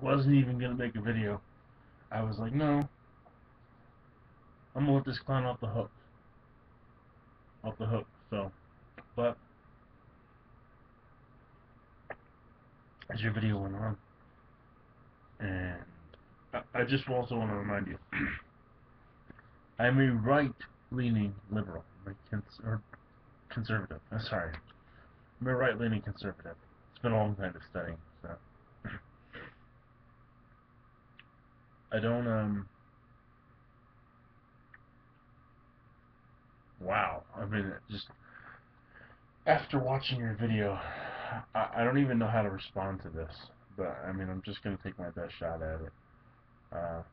Wasn't even gonna make a video. I was like, no, I'm gonna let this clown off the hook. Off the hook. So, but as your video went on, and I just also want to remind you, I'm a right-leaning liberal, or conservative. I'm sorry, I'm a right-leaning conservative. It's been a long time of studying, so I don't. Wow, I mean, just after watching your video, I don't even know how to respond to this. But I mean, I'm just gonna take my best shot at it. Uh,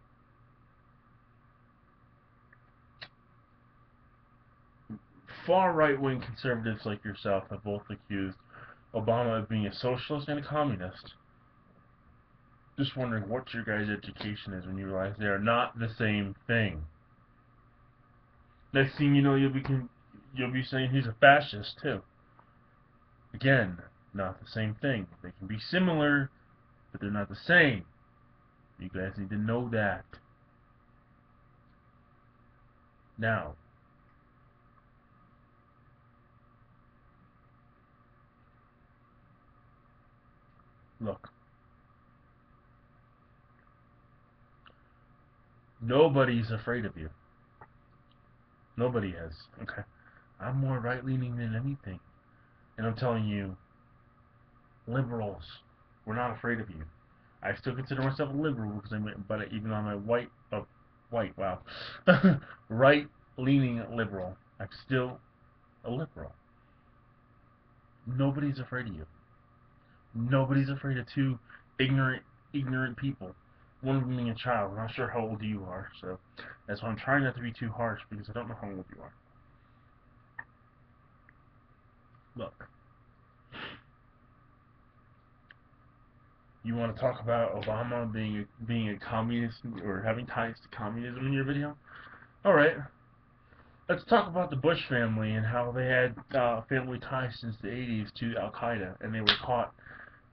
Far right-wing conservatives like yourself have both accused Obama of being a socialist and a communist. Just wondering what your guys' education is when you realize they are not the same thing. Next thing you know, you'll be saying he's a fascist too. Again, not the same thing. They can be similar, but they're not the same. You guys need to know that. Now, look. Nobody's afraid of you. Nobody is. Okay. I'm more right-leaning than anything. And I'm telling you, liberals, we're not afraid of you. I still consider myself a liberal because but even on my wow, right-leaning liberal, I'm still a liberal. Nobody's afraid of you. Nobody's afraid of two ignorant people. One of them being a child. I'm not sure how old you are, so that's why I'm trying not to be too harsh because I don't know how old you are. Look, you want to talk about Obama being a communist or having ties to communism in your video? All right. Let's talk about the Bush family and how they had family ties since the 80s to Al Qaeda, and they were caught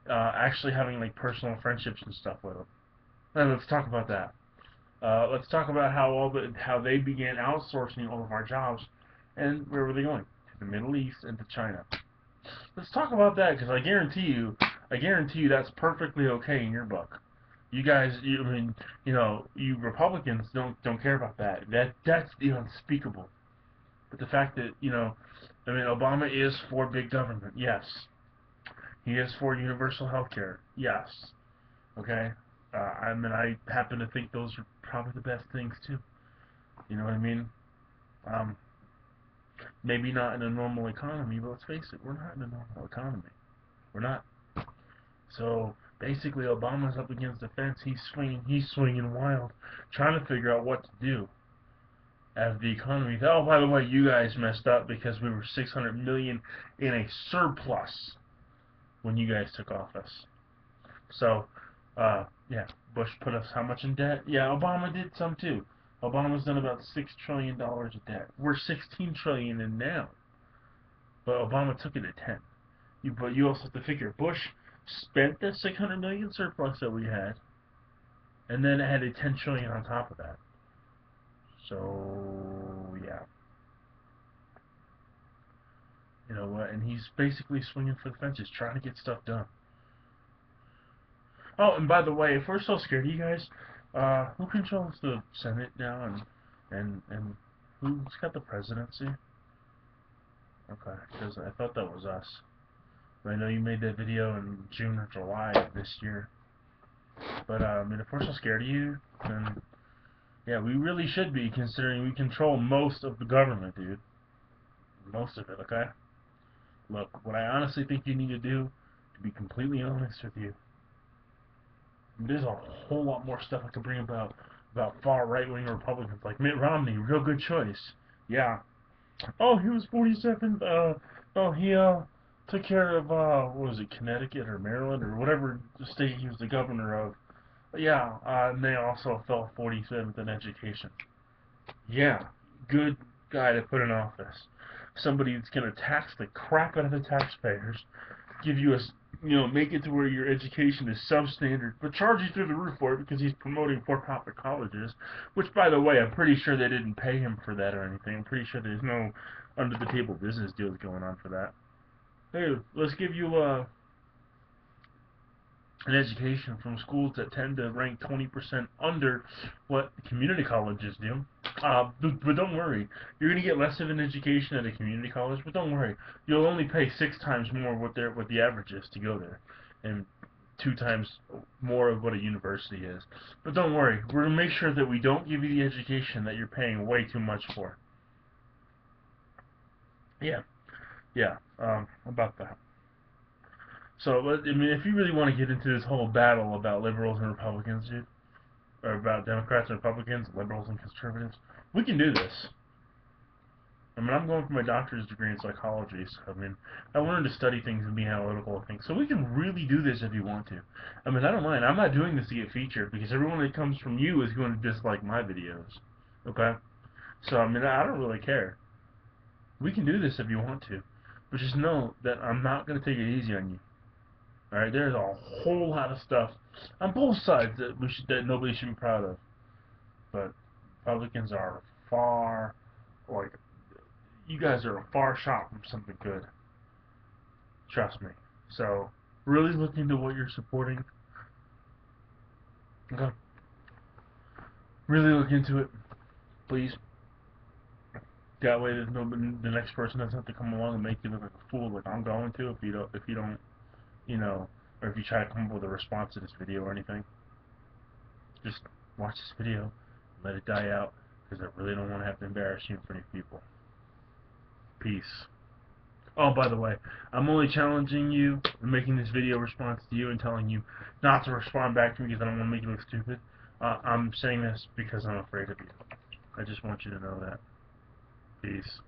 actually having like personal friendships and stuff with them. Now, let's talk about that. Let's talk about how they began outsourcing all of our jobs, and where were they going? To the Middle East and to China. Let's talk about that because I guarantee you that's perfectly okay in your book. You guys, I mean, you Republicans don't care about that. That's the unspeakable. But the fact that I mean, Obama is for big government, yes. He is for universal health care, yes. Okay. I mean, I happen to think those are probably the best things too. You know what I mean? Um, Maybe not in a normal economy, but let's face it, we're not in a normal economy. We're not. So basically, Obama's up against the fence. He's swinging wild, trying to figure out what to do as the economy. Oh, by the way, you guys messed up because we were 600 million in a surplus when you guys took office. So, yeah, Bush put us how much in debt? Yeah, Obama did some too. Obama's done about $6 trillion of debt. We're 16 trillion in now, but Obama took it at 10. But you also have to figure Bush spent the 600 million surplus that we had, and then added 10 trillion on top of that. So yeah, you know what? And he's basically swinging for the fences, trying to get stuff done. Oh, and by the way, if we're so scared of you guys, who controls the Senate now, and who's got the presidency? Okay, because I thought that was us. But I know you made that video in June or July of this year. But I mean, if we're so scared of you, then yeah, we really should be, considering we control most of the government, dude. Most of it, okay? Look, what I honestly think you need to do, to be completely honest with you, there's a whole lot more stuff I could bring about far right-wing Republicans, like Mitt Romney, real good choice. Yeah. Oh, he was 47. Oh, he took care of what was it, Connecticut or Maryland or whatever state he was the governor of. Yeah, and they also fell 47th in education. Yeah, good guy to put in office. Somebody that's going to tax the crap out of the taxpayers, give you a make it to where your education is substandard, but charge you through the roof for it because he's promoting for-profit colleges, which, by the way, I'm pretty sure they didn't pay him for that or anything. I'm pretty sure there's no under-the-table business deals going on for that. Hey, let's give you an education from schools that tend to rank 20% under what community colleges do. But don't worry, you're going to get less of an education at a community college. But don't worry, you'll only pay 6 times more what the average is to go there, and 2 times more of what a university is. But don't worry, we're going to make sure that we don't give you the education that you're paying way too much for. Yeah, yeah, about that. So, I mean, if you really want to get into this whole battle about liberals and Republicans, dude, or about Democrats and Republicans, liberals and conservatives, we can do this. I mean, I'm going for my doctor's degree in psychology, so, I mean, I learned to study things and be analytical of things. So we can really do this if you want to. I mean, I don't mind. I'm not doing this to get featured, because everyone that comes from you is going to dislike my videos. Okay? So, I mean, I don't really care. We can do this if you want to. But just know that I'm not going to take it easy on you. Alright, there's a whole lot of stuff on both sides that nobody should be proud of. But Republicans are far, like, you guys are a far shot from something good. Trust me. So, really look into what you're supporting. Okay. Really look into it, please. That way, there's nobody, the next person doesn't have to come along and make you look like a fool, like I'm going to, if you don't, or if you try to come up with a response to this video or anything. Just watch this video, let it die out, because I really don't want to have to embarrass you in front of people. Peace. Oh, by the way, I'm only challenging you and making this video response to you and telling you not to respond back to me because I don't want to make you look stupid. I'm saying this because I'm afraid of you. I just want you to know that. Peace.